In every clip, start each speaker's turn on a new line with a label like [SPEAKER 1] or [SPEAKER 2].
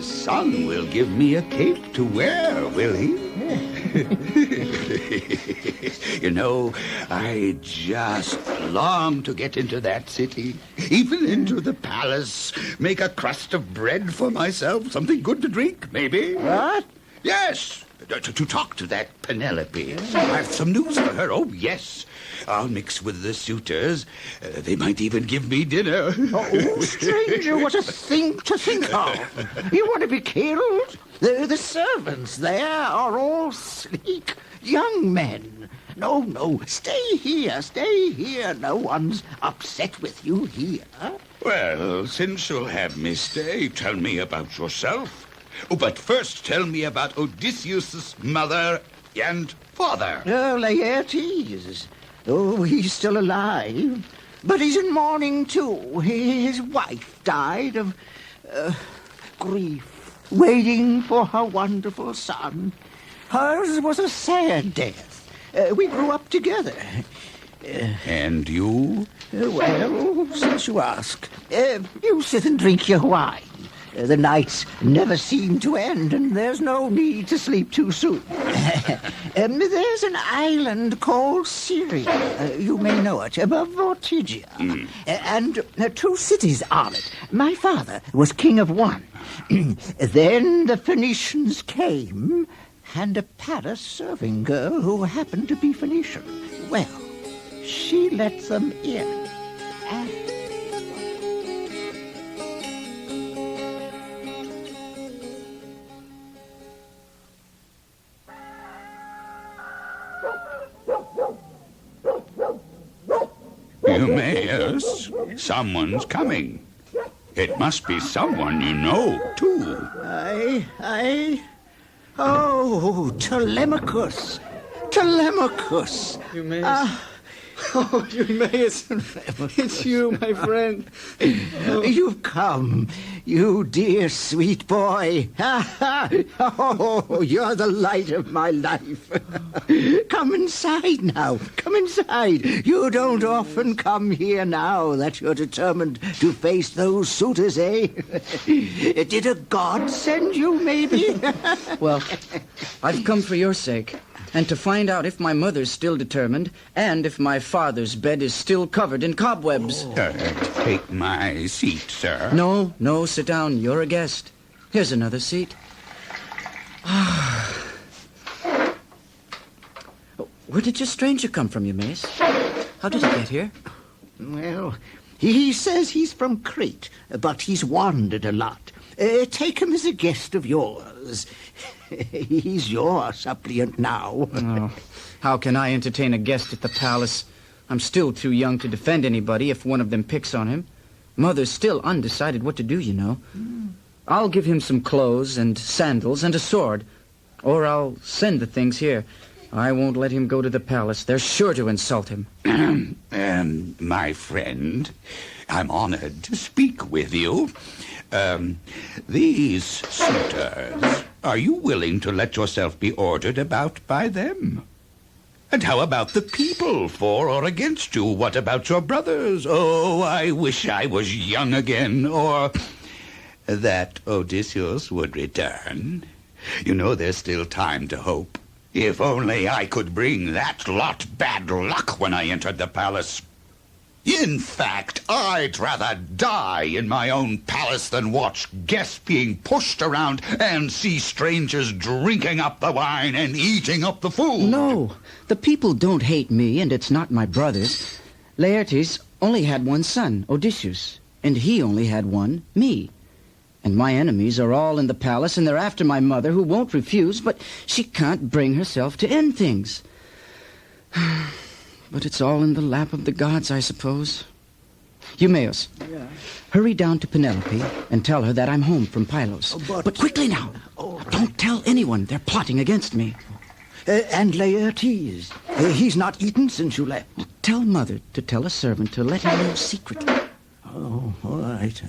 [SPEAKER 1] sun will give me a cape to wear, will he? You know, I just long to get into that city, even into the palace, make a crust of bread for myself, something good to drink, maybe.
[SPEAKER 2] What?
[SPEAKER 1] Yes, to talk to that Penelope. I have some news for her. Oh, yes. I'll mix with the suitors. They might even give me dinner.
[SPEAKER 2] Oh, stranger, what a thing to think of. You want to be killed? The servants there are all sleek young men. No, stay here. No one's upset with you here.
[SPEAKER 1] Well, since you'll have me stay, tell me about yourself. Oh, but first tell me about Odysseus' mother and father.
[SPEAKER 2] Oh, Laertes. Oh, he's still alive. But he's in mourning, too. His wife died of grief, waiting for her wonderful son. Hers was a sad death. We grew up together.
[SPEAKER 1] And you?
[SPEAKER 2] Well, since you ask, you sit and drink your wine. The nights never seem to end, and there's no need to sleep too soon. There's an island called Syria. You may know it, above Ortygia. And 2 cities on it. My father was king of one. Then the Phoenicians came, and a palace serving girl who happened to be Phoenician. Well, she let them in.
[SPEAKER 1] Eumaeus, someone's coming. It must be someone you know, too.
[SPEAKER 2] Oh, Telemachus.
[SPEAKER 3] Eumaeus. Oh, Eumaeus. It's you, my friend.
[SPEAKER 2] You've come, you dear sweet boy. Oh, you're the light of my life. Come inside now. Come inside. You don't often come here now that you're determined to face those suitors, eh? Did a god send you, maybe?
[SPEAKER 3] Well, I've come for your sake, and to find out if my mother's still determined, and if my father's bed is still covered in cobwebs.
[SPEAKER 1] Take my seat, sir.
[SPEAKER 3] No, sit down. You're a guest. Here's another seat. Where did your stranger come from, Eumaeus? How did he get here?
[SPEAKER 2] Well, he says he's from Crete, but he's wandered a lot. Take him as a guest of yours. He's your suppliant now.
[SPEAKER 3] Oh, how can I entertain a guest at the palace? I'm still too young to defend anybody if one of them picks on him. Mother's still undecided what to do, you know. I'll give him some clothes and sandals and a sword. Or I'll send the things here. I won't let him go to the palace. They're sure to insult him.
[SPEAKER 1] My friend, I'm honored to speak with you. These suitors, are you willing to let yourself be ordered about by them? And how about the people, for or against you? What about your brothers? Oh, I wish I was young again, or that Odysseus would return. You know, there's still time to hope. If only I could bring that lot bad luck when I entered the palace. In fact, I'd rather die in my own palace than watch guests being pushed around and see strangers drinking up the wine and eating up the food.
[SPEAKER 3] No, the people don't hate me, and it's not my brothers. Laertes only had one son, Odysseus, and he only had one, me. And my enemies are all in the palace, and they're after my mother, who won't refuse, but she can't bring herself to end things. But it's all in the lap of the gods, I suppose. Eumaeus, hurry down to Penelope and tell her that I'm home from Pylos. But quickly now. Don't tell anyone. They're plotting against me.
[SPEAKER 2] And Laertes, he's not eaten since you left.
[SPEAKER 3] Tell Mother to tell a servant to let him know secretly.
[SPEAKER 2] Oh, all right.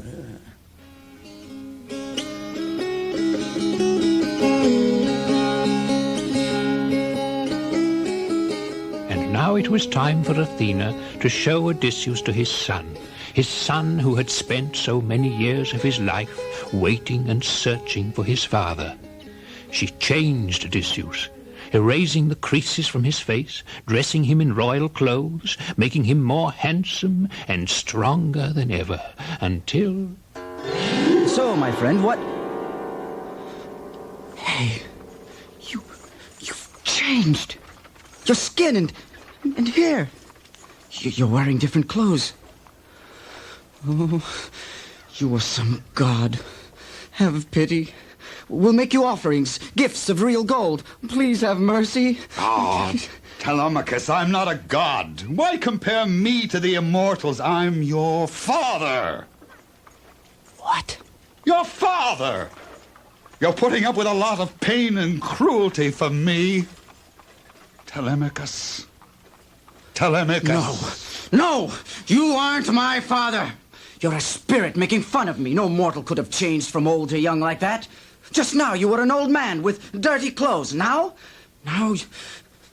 [SPEAKER 4] And now now it was time for Athena to show Odysseus to his son who had spent so many years of his life waiting and searching for his father. She changed Odysseus, erasing the creases from his face, dressing him in royal clothes, making him more handsome and stronger than ever, until...
[SPEAKER 3] So, my friend, what... Hey, you've changed. Your skin and hair. You're wearing different clothes. Oh, you are some god. Have pity. We'll make you offerings, gifts of real gold. Please have mercy.
[SPEAKER 1] Oh, Telemachus, I'm not a god. Why compare me to the immortals? I'm your father.
[SPEAKER 3] What?
[SPEAKER 1] Your father! You're putting up with a lot of pain and cruelty for me. Telemachus. Telemachus.
[SPEAKER 3] No, you aren't my father. You're a spirit making fun of me. No mortal could have changed from old to young like that. Just now you were an old man with dirty clothes. Now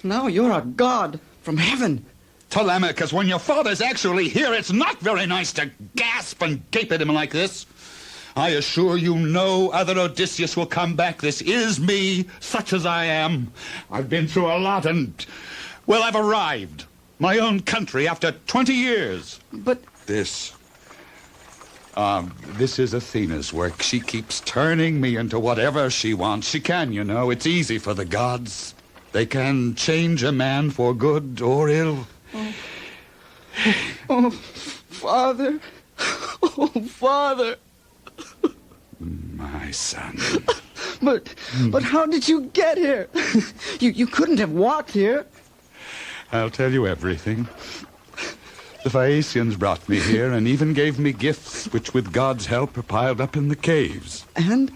[SPEAKER 3] you're a god from heaven.
[SPEAKER 1] Telemachus, when your father's actually here, it's not very nice to gasp and gape at him like this. I assure you no other Odysseus will come back. This is me, such as I am. I've been through a lot and, well, I've arrived. My own country after 20 years.
[SPEAKER 3] But...
[SPEAKER 1] This is Athena's work. She keeps turning me into whatever she wants. She can, you know. It's easy for the gods. They can change a man for good or ill.
[SPEAKER 3] Oh, Father. Oh, Father.
[SPEAKER 1] My son.
[SPEAKER 3] But how did you get here? You couldn't have walked here.
[SPEAKER 1] I'll tell you everything. The Phaeacians brought me here and even gave me gifts, which with God's help are piled up in the caves.
[SPEAKER 3] And?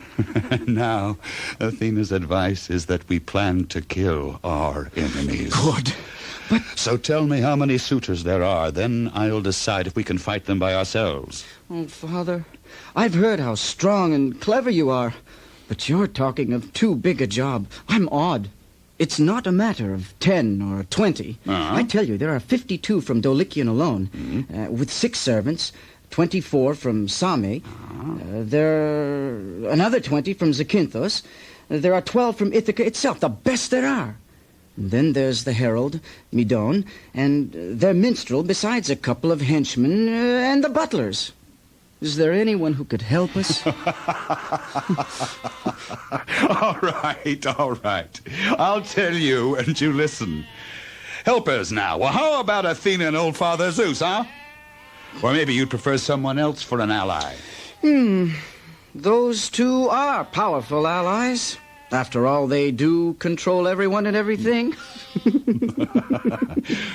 [SPEAKER 1] Now, Athena's advice is that we plan to kill our enemies.
[SPEAKER 3] Good. But...
[SPEAKER 1] So tell me how many suitors there are, then I'll decide if we can fight them by ourselves.
[SPEAKER 3] Oh, Father, I've heard how strong and clever you are, but you're talking of too big a job. I'm awed. It's not a matter of 10 or 20. I tell you, there are 52 from Dulichion alone, with 6 servants, 24 from Same. There are another 20 from Zakynthos. There are 12 from Ithaca itself, the best there are. And then there's the herald, Medon, and their minstrel, besides a couple of henchmen and the butlers. Is there anyone who could help us?
[SPEAKER 1] All right. I'll tell you, and you listen. Helpers now. Well, how about Athena and old Father Zeus, huh? Or maybe you'd prefer someone else for an ally.
[SPEAKER 3] Those two are powerful allies. After all, they do control everyone and everything.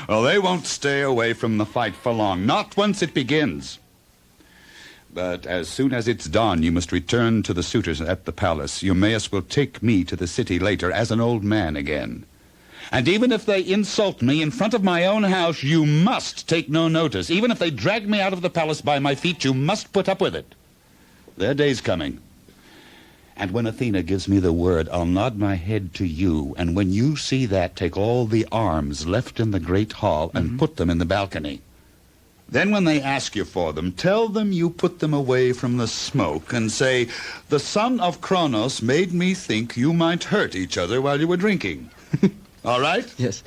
[SPEAKER 1] Well, they won't stay away from the fight for long. Not once it begins. But as soon as it's dawn, you must return to the suitors at the palace. Eumaeus will take me to the city later as an old man again. And even if they insult me in front of my own house, you must take no notice. Even if they drag me out of the palace by my feet, you must put up with it. Their day's coming. And when Athena gives me the word, I'll nod my head to you. And when you see that, take all the arms left in the great hall and put them in the balcony. Then when they ask you for them, tell them you put them away from the smoke and say, the son of Kronos made me think you might hurt each other while you were drinking. All right?
[SPEAKER 3] Yes.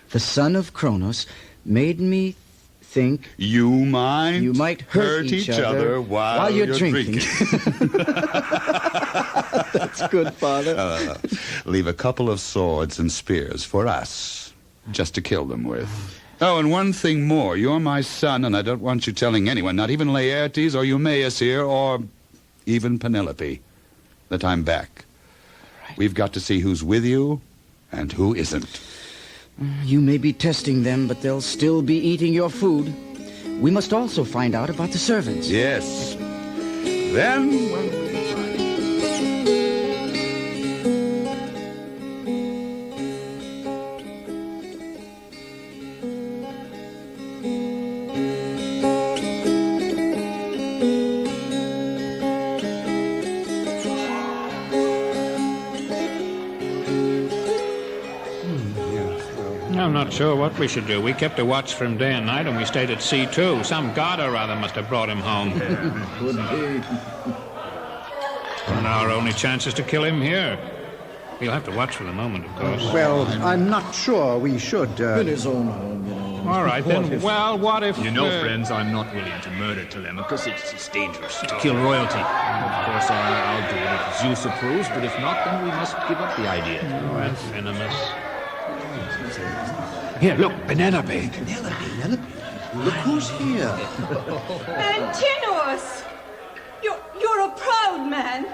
[SPEAKER 3] The son of Kronos made me think...
[SPEAKER 1] You
[SPEAKER 3] might hurt each other
[SPEAKER 1] while you're drinking.
[SPEAKER 3] That's good, Father.
[SPEAKER 1] Leave a couple of swords and spears for us, just to kill them with. Oh, and one thing more. You're my son, and I don't want you telling anyone, not even Laertes or Eumaeus here, or even Penelope, that I'm back. Right. We've got to see who's with you and who isn't.
[SPEAKER 3] You may be testing them, but they'll still be eating your food. We must also find out about the servants.
[SPEAKER 1] Yes. Then... when will we find...
[SPEAKER 4] I'm not sure what we should do. We kept a watch for him day and night, and we stayed at sea, too. Some god or other must have brought him home.
[SPEAKER 3] Could be.
[SPEAKER 4] And our only chance is to kill him here. We'll have to watch for the moment, of course.
[SPEAKER 5] Well, I'm not sure we should.
[SPEAKER 3] In his own home, you know.
[SPEAKER 4] All right, then. Well, what if...
[SPEAKER 6] You know, friends, I'm not willing to murder Telemachus. It's dangerous to kill royalty. Of course, I'll do it if Zeus approves, but if not, then we must give up the idea.
[SPEAKER 4] Oh, that's venomous. Here, look, Penelope.
[SPEAKER 5] Penelope, look who's here.
[SPEAKER 7] Antinous! You're a proud man.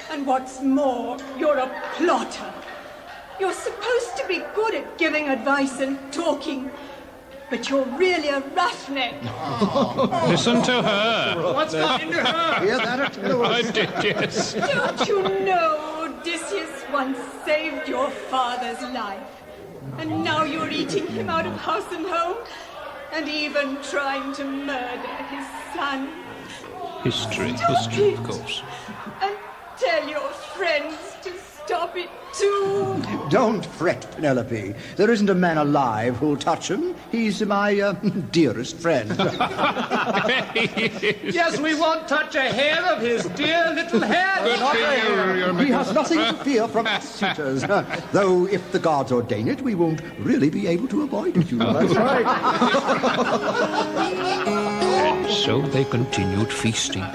[SPEAKER 7] And what's more, you're a plotter. You're supposed to be good at giving advice and talking, but you're really a roughneck.
[SPEAKER 4] Listen to her. What's got into her?
[SPEAKER 5] Hear that?
[SPEAKER 4] I did, yes.
[SPEAKER 7] Don't you know Odysseus once saved your father's life? And now you're eating him out of house and home, and even trying to murder his son.
[SPEAKER 4] History, of course.
[SPEAKER 7] And tell your friends to stop it too.
[SPEAKER 5] Don't fret, Penelope. There isn't a man alive who'll touch him. He's my dearest friend.
[SPEAKER 6] Yes, we won't touch a hair of his dear little head.
[SPEAKER 5] He has nothing to fear from us suitors. Though if the gods ordain it, we won't really be able to avoid it, you know. That's right.
[SPEAKER 4] And so they continued feasting,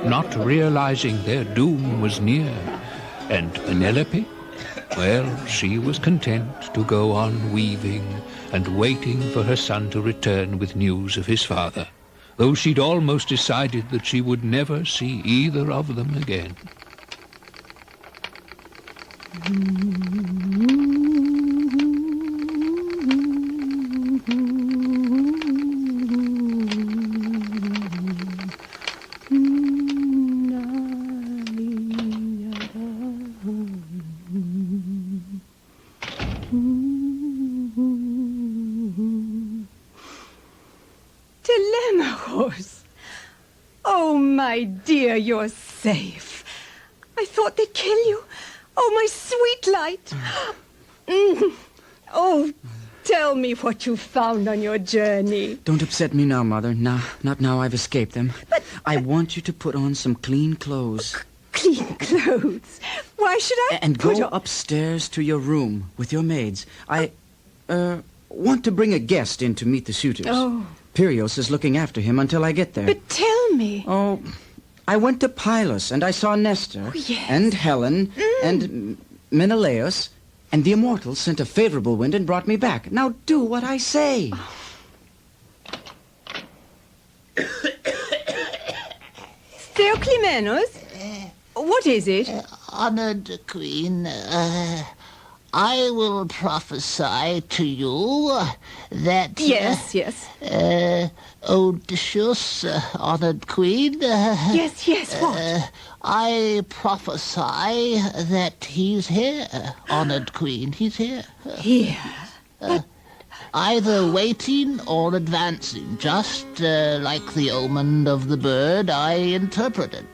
[SPEAKER 4] not realizing their doom was near. And Penelope, well, she was content to go on weaving and waiting for her son to return with news of his father, though she'd almost decided that she would never see either of them again.
[SPEAKER 7] Telemachus! Oh, my dear, you're safe. I thought they'd kill you. Oh, my sweet light. Oh, tell me what you found on your journey.
[SPEAKER 3] Don't upset me now, Mother. Nah, not now I've escaped them.
[SPEAKER 7] But
[SPEAKER 3] I want you to put on some clean clothes.
[SPEAKER 7] clean clothes? Why should I
[SPEAKER 3] And
[SPEAKER 7] put
[SPEAKER 3] go
[SPEAKER 7] on...
[SPEAKER 3] upstairs to your room with your maids. I want to bring a guest in to meet the suitors.
[SPEAKER 7] Oh.
[SPEAKER 3] Pyrrhus is looking after him until I get there.
[SPEAKER 7] But tell me.
[SPEAKER 3] Oh, I went to Pylos, and I saw Nestor,
[SPEAKER 7] Oh, yes.
[SPEAKER 3] and Helen, and Menelaus, and the immortals sent a favorable wind and brought me back. Now do what I say.
[SPEAKER 7] Theoclymenus? What is it?
[SPEAKER 8] Honored Queen, I will prophesy to you that...
[SPEAKER 7] Yes.
[SPEAKER 8] Odysseus, honored Queen...
[SPEAKER 7] Yes, what?
[SPEAKER 8] I prophesy that he's here, honored Queen, he's here.
[SPEAKER 7] Here.
[SPEAKER 8] Either waiting or advancing, just like the omen of the bird I interpreted.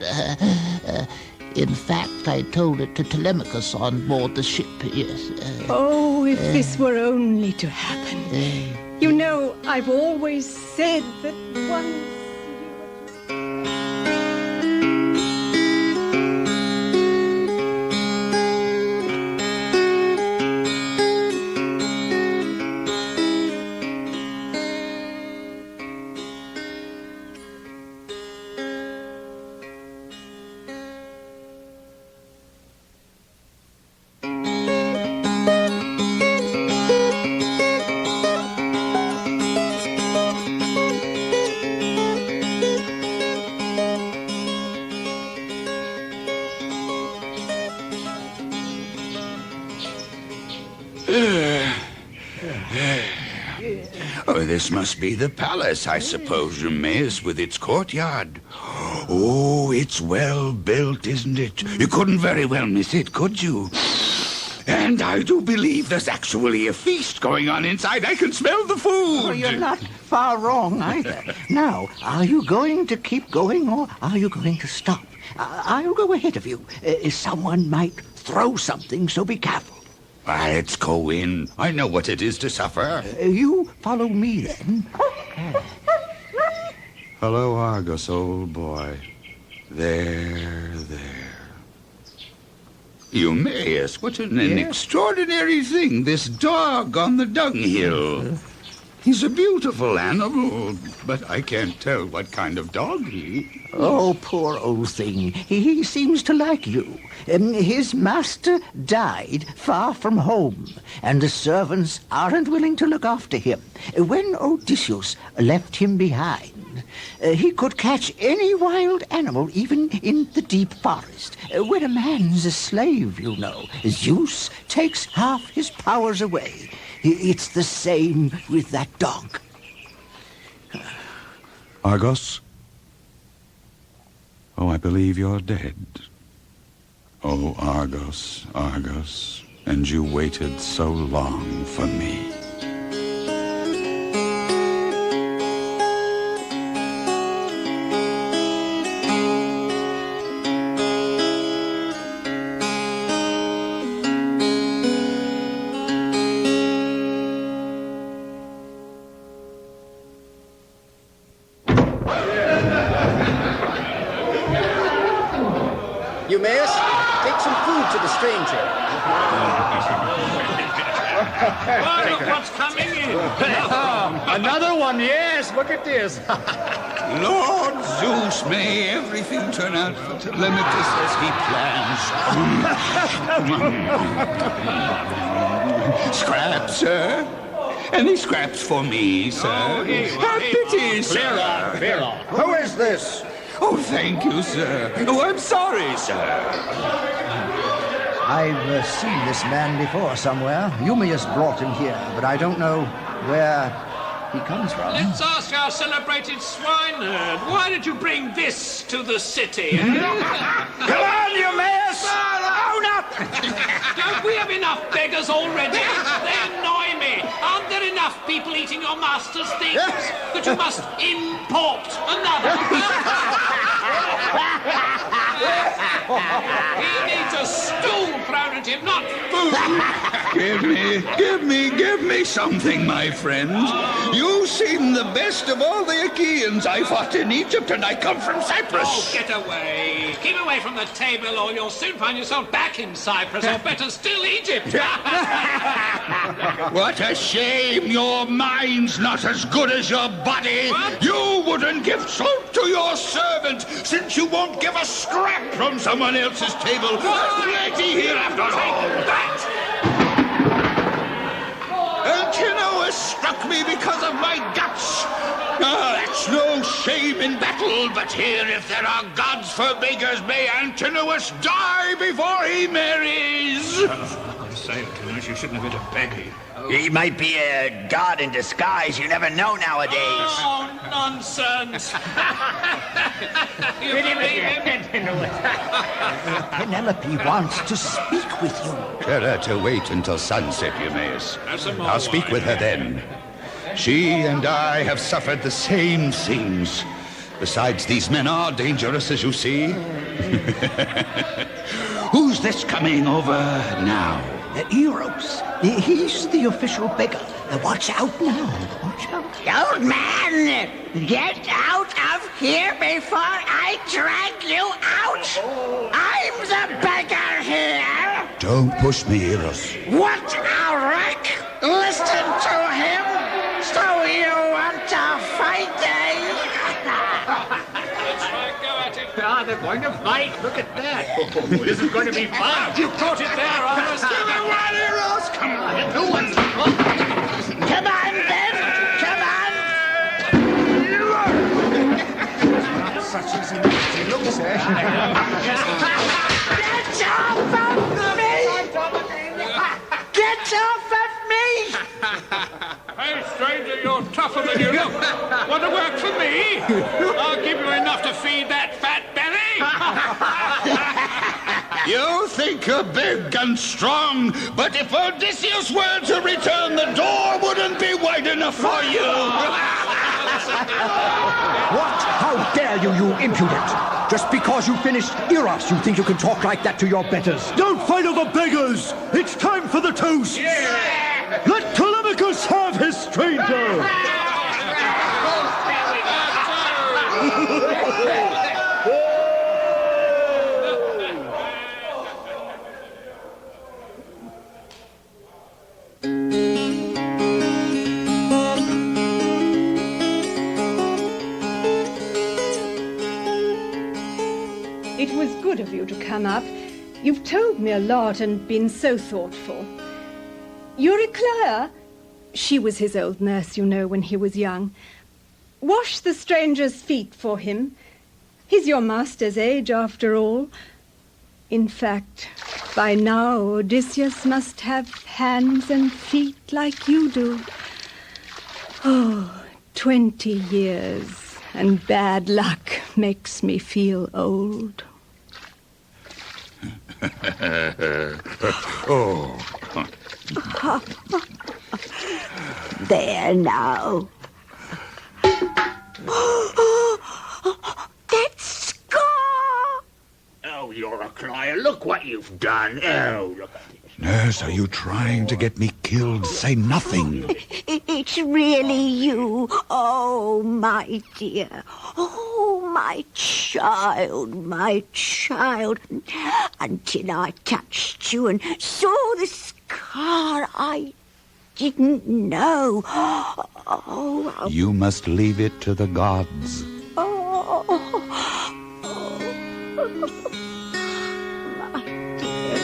[SPEAKER 8] In fact, I told it to Telemachus on board the ship, yes.
[SPEAKER 7] Oh, if this were only to happen. You know, I've always said that once...
[SPEAKER 1] Oh, this must be the palace, I suppose, Eumaeus, with its courtyard. Oh, it's well built, isn't it? You couldn't very well miss it, could you? And I do believe there's actually a feast going on inside. I can smell the food.
[SPEAKER 2] Oh, you're not far wrong either. Now, are you going to keep going or are you going to stop? I'll go ahead of you. Someone might throw something, so be careful.
[SPEAKER 1] Let's go in. I know what it is to suffer.
[SPEAKER 2] You follow me, then.
[SPEAKER 1] Hello, Argus, old boy. There. Eumaeus, what an extraordinary thing, this dog on the dunghill. He's a beautiful animal, but I can't tell what kind of dog he is.
[SPEAKER 2] Oh, poor old thing. He seems to like you. His master died far from home, and the servants aren't willing to look after him. When Odysseus left him behind, he could catch any wild animal, even in the deep forest. When a man's a slave, you know, Zeus takes half his powers away. It's the same with that dog.
[SPEAKER 1] Argos? Oh, I believe you're dead. Oh, Argos, Argos, and you waited so long for me.
[SPEAKER 3] Eumaeus, take some food to the stranger.
[SPEAKER 4] Oh, look what's coming in.
[SPEAKER 3] Another one, yes. Look at this.
[SPEAKER 1] Lord Zeus, may everything turn out for Telemachus as he plans. Scraps, sir? Any scraps for me, sir? Have pity, sir.
[SPEAKER 3] Clear off.
[SPEAKER 5] Who is this?
[SPEAKER 1] Oh, thank you, sir. Oh, I'm sorry, sir.
[SPEAKER 2] I've seen this man before somewhere. Eumaeus brought him here, but I don't know where he comes from.
[SPEAKER 4] Let's ask our celebrated swineherd. Why did you bring this to the city?
[SPEAKER 5] Come on, Eumaeus! Own up!
[SPEAKER 4] Don't we have enough beggars already? They annoy me. Aren't there enough people eating your master's things that you must import another? He needs a stool thrown at him, not food.
[SPEAKER 1] Give me something, my friends. You seem the best of all the Achaeans I fought in Egypt, and I come from Cyprus.
[SPEAKER 4] Oh, get away. Keep away from the table, or you'll soon find yourself back in Cyprus, or better still, Egypt.
[SPEAKER 1] What a shame your mind's not as good as your body.
[SPEAKER 4] What?
[SPEAKER 1] You wouldn't give salt to your servant, since you won't give a scrap from someone else's table. Plenty here after all.
[SPEAKER 4] That!
[SPEAKER 1] Antinous struck me because of my guts. That's no shame in battle, but here, if there are gods for beggars, may Antinous die before he marries.
[SPEAKER 6] Say it, you shouldn't have been a beggar.
[SPEAKER 9] He might be a god in disguise. You never know nowadays.
[SPEAKER 4] Oh, nonsense. You believe him?
[SPEAKER 2] Penelope wants to speak with you.
[SPEAKER 1] Tell her to wait until sunset, Eumaeus.
[SPEAKER 4] Have some more
[SPEAKER 1] I'll speak
[SPEAKER 4] wine.
[SPEAKER 1] with her then. She and I have suffered the same things. Besides, these men are dangerous, as you see. Who's this coming over now?
[SPEAKER 2] Eros. He's the official beggar. Watch out now. Watch out.
[SPEAKER 8] Old man, get out of here before I drag you out. I'm the beggar here.
[SPEAKER 1] Don't push me, Eros.
[SPEAKER 8] What a wreck! Listen to him. So you want to fight, eh?
[SPEAKER 4] Let's go at it.
[SPEAKER 6] Ah, they're going to fight. Look at that. This is going to be fun.
[SPEAKER 4] You caught it there, Argus.
[SPEAKER 8] Come on, then. Come on.
[SPEAKER 2] Such as he looks, eh?
[SPEAKER 8] Get off of me! Get off of me!
[SPEAKER 4] Hey, stranger, you're tougher than you look. Want to work for me? I'll give you enough to feed that fat belly.
[SPEAKER 1] You think you're big and strong, but if Odysseus were to return, the door wouldn't be wide enough for you.
[SPEAKER 5] What? How dare you, you impudent! Just because you finished Eros, you think you can talk like that to your betters?
[SPEAKER 10] Don't fight over beggars! It's time for the toast! Yeah. Let Telemachus have his stranger!
[SPEAKER 7] It was good of you to come up. You've told me a lot and been so thoughtful. Eurycleia, she was his old nurse, you know, when he was young. Wash the stranger's feet for him. He's your master's age, after all. In fact, by now, Odysseus must have hands and feet like you do. Oh, 20 years, and bad luck makes me feel old.
[SPEAKER 1] Oh.
[SPEAKER 2] There now. That scar!
[SPEAKER 9] Oh, Eurycleia, look what you've done. Oh, look at it.
[SPEAKER 1] Nurse, are you trying to get me killed? Say nothing.
[SPEAKER 2] It's really you. Oh, my dear. Oh, my child, my child. Until I touched you and saw the scar, I didn't know. Oh,
[SPEAKER 1] You must leave it to the gods.
[SPEAKER 2] oh, my dear.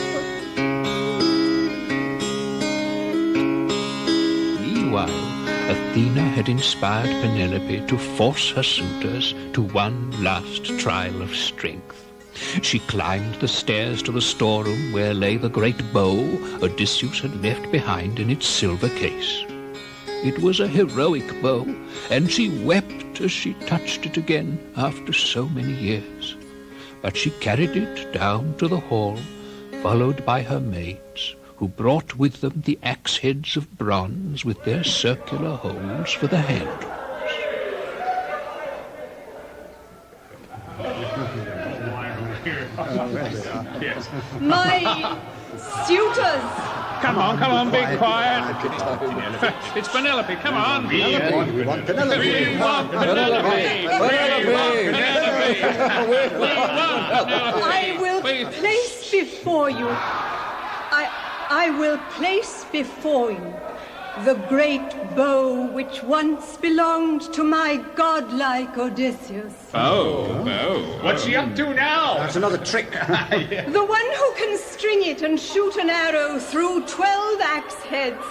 [SPEAKER 4] Meanwhile, Athena had inspired Penelope to force her suitors to one last trial of strength. She climbed the stairs to the storeroom where lay the great bow Odysseus had left behind in its silver case. It was a heroic bow, and she wept as she touched it again after so many years. But she carried it down to the hall, followed by her maids, who brought with them the axe heads of bronze with their circular holes for the handles.
[SPEAKER 7] My suitors!
[SPEAKER 6] Come on, be quiet. It's Penelope, come on.
[SPEAKER 5] Penelope, we want Penelope.
[SPEAKER 6] We want Penelope.
[SPEAKER 7] I will place before you. I will place before you the great bow which once belonged to my godlike Odysseus.
[SPEAKER 6] Oh. What's she up to now?
[SPEAKER 5] That's another trick.
[SPEAKER 7] The one who can string it and shoot an arrow through 12 axe heads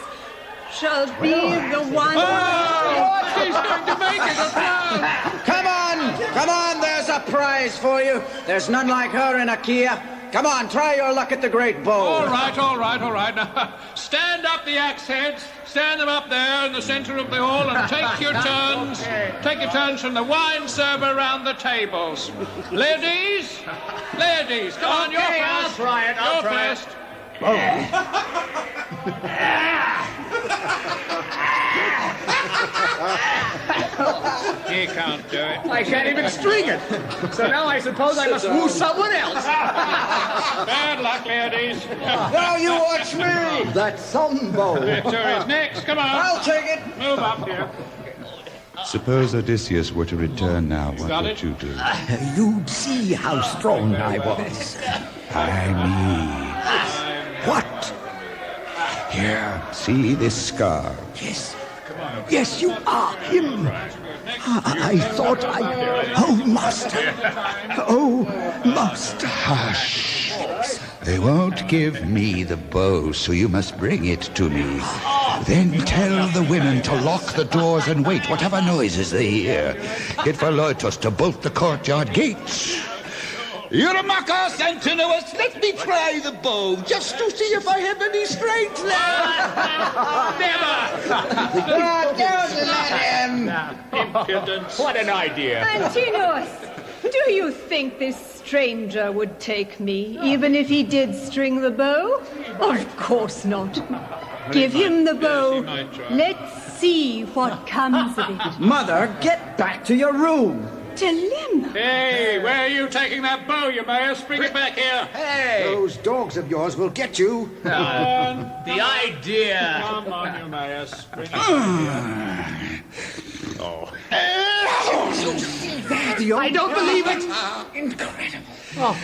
[SPEAKER 7] shall be the one.
[SPEAKER 6] She's going to make it a plan.
[SPEAKER 3] Come on, there's a prize for you. There's none like her in Achaea. Come on, try your luck at the great bow.
[SPEAKER 6] All right. Now, stand up the axe heads. Stand them up there in the center of the hall and take your turns. Take your turns from the wine server around the tables. Ladies, come on, you're first.
[SPEAKER 9] I'll try it.
[SPEAKER 6] You're first. He can't do it.
[SPEAKER 9] I can't even string it. So now I suppose I must woo someone else.
[SPEAKER 6] Bad luck, ladies.
[SPEAKER 3] Now you watch me.
[SPEAKER 5] That's some bow.
[SPEAKER 6] Victor is next. Come on.
[SPEAKER 3] I'll take it.
[SPEAKER 6] Move up here.
[SPEAKER 1] Suppose Odysseus were to return now, what
[SPEAKER 6] got
[SPEAKER 1] would
[SPEAKER 6] it?
[SPEAKER 1] you do?
[SPEAKER 5] You'd see how strong I was.
[SPEAKER 1] I mean...
[SPEAKER 5] What?
[SPEAKER 1] Here, see this scar?
[SPEAKER 5] Yes. Yes, you are him. I thought I... Oh, master. Oh, master.
[SPEAKER 1] Hush. They won't give me the bow, so you must bring it to me. Then tell the women to lock the doors and wait, whatever noises they hear. Get Philoetus to bolt the courtyard gates. Eurymachus, Antinous, let me try the bow, just to see if I have any strength left.
[SPEAKER 3] Don't let him.
[SPEAKER 6] Impudence. What an idea.
[SPEAKER 7] Antinous, do you think this stranger would take me, even if he did string the bow? Of course not. Give him the bow.
[SPEAKER 6] Yes, he might try.
[SPEAKER 7] Let's see what comes of it.
[SPEAKER 3] Mother, get back to your room.
[SPEAKER 7] Telemachus.
[SPEAKER 6] Hey, where are you taking that bow, Eumaeus? Bring it back here.
[SPEAKER 5] Hey! Those dogs of yours will get you.
[SPEAKER 9] The idea.
[SPEAKER 6] Come on, Eumaeus. Bring it back here. Oh.
[SPEAKER 9] I don't believe it. Incredible.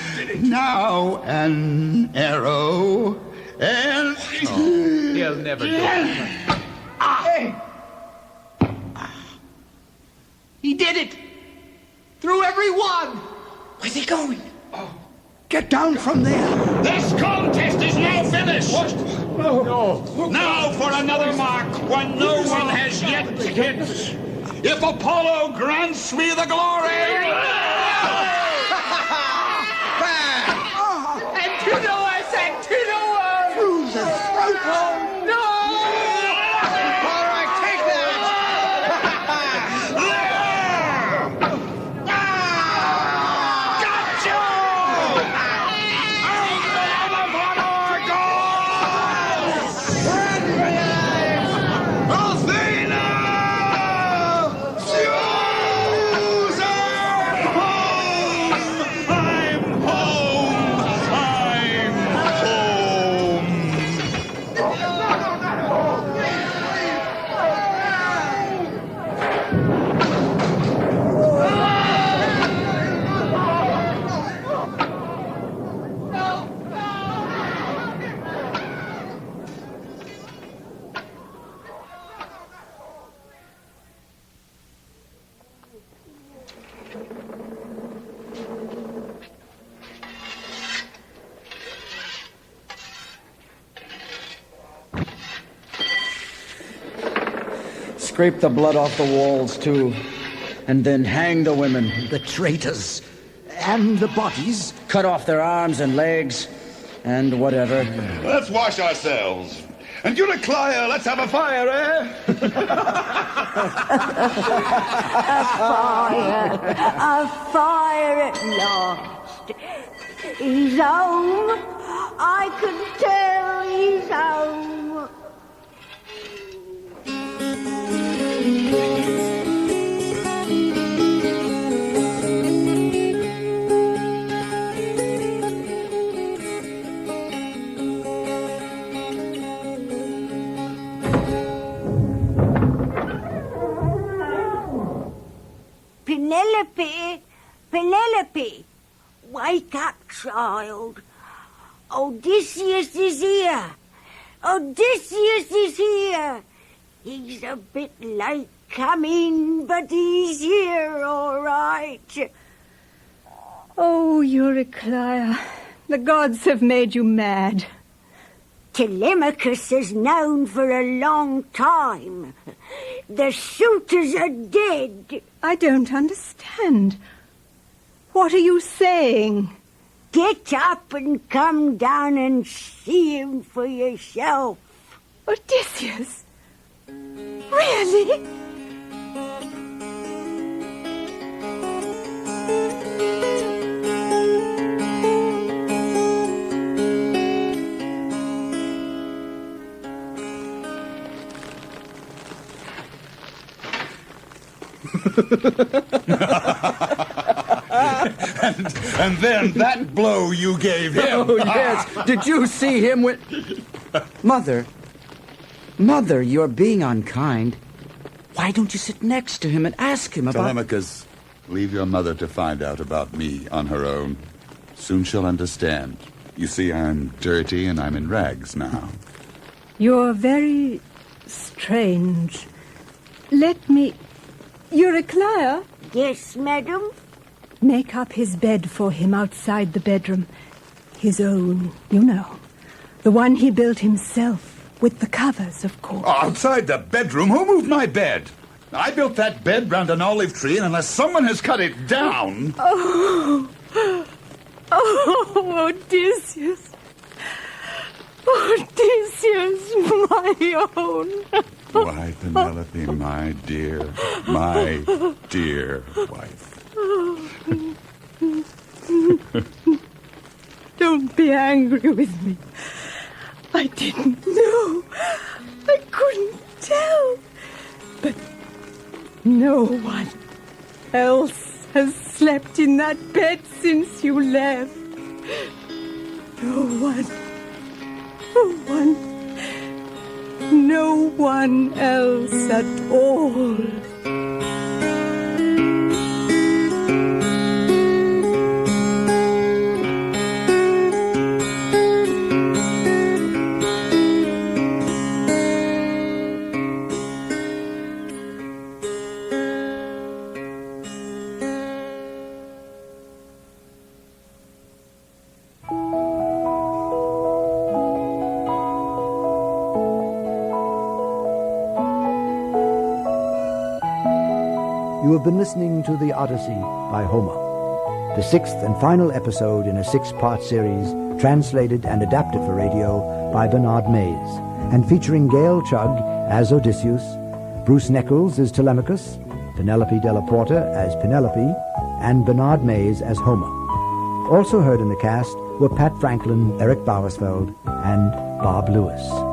[SPEAKER 1] Now an arrow, and...
[SPEAKER 9] He'll never do it. He did it. Through every one.
[SPEAKER 2] Where's he going?
[SPEAKER 1] Get down from there!
[SPEAKER 6] This contest is now finished. Now for another mark when no one has yet hit. If Apollo grants me the glory...
[SPEAKER 9] Antinous! Antinous!
[SPEAKER 5] Through the throat.
[SPEAKER 9] Oh, no!
[SPEAKER 5] All right, take that.
[SPEAKER 6] Got you!
[SPEAKER 3] Scrape the blood off the walls, too. And then hang the women.
[SPEAKER 2] The traitors. And the bodies.
[SPEAKER 3] Cut off their arms and legs. And whatever.
[SPEAKER 1] Let's wash ourselves. And Eurycleia, let's have a fire, eh?
[SPEAKER 11] A fire at last. He's home. I can tell he's home. Penelope, Penelope, wake up, child. Odysseus is here. Odysseus is here. He's a bit late coming, but he's here all right.
[SPEAKER 7] Oh, Eurycleia, the gods have made you mad.
[SPEAKER 11] Telemachus is known for a long time. The suitors are dead.
[SPEAKER 7] I don't understand. What are you saying?
[SPEAKER 11] Get up and come down and see him for yourself.
[SPEAKER 7] Odysseus? Really?
[SPEAKER 1] And then that blow you gave him.
[SPEAKER 3] Oh, yes. Did you see him when... Mother, you're being unkind. Why don't you sit next to him and ask him about...
[SPEAKER 12] Telemachus, leave your mother to find out about me on her own. Soon she'll understand. You see, I'm dirty and I'm in rags now.
[SPEAKER 7] You're very strange. Let me... Eurycleia?
[SPEAKER 11] Yes, madam?
[SPEAKER 7] Make up his bed for him outside the bedroom. His own, you know. The one he built himself, with the covers, of course.
[SPEAKER 1] Outside the bedroom? Who moved my bed? I built that bed round an olive tree, and unless someone has cut it down...
[SPEAKER 7] Oh, Odysseus. Odysseus, my own.
[SPEAKER 12] Why, Penelope, my dear wife.
[SPEAKER 7] Don't be angry with me. I didn't know. I couldn't tell. No one else has slept in that bed since you left. No one. No one else at all.
[SPEAKER 13] You have been listening to The Odyssey by Homer, the sixth and final episode in a six-part series translated and adapted for radio by Bernard Mays, and featuring Gail Chugg as Odysseus, Bruce Nichols as Telemachus, Penelope Della Porta as Penelope, and Bernard Mays as Homer. Also heard in the cast were Pat Franklin, Eric Bowersfeld, and Bob Lewis.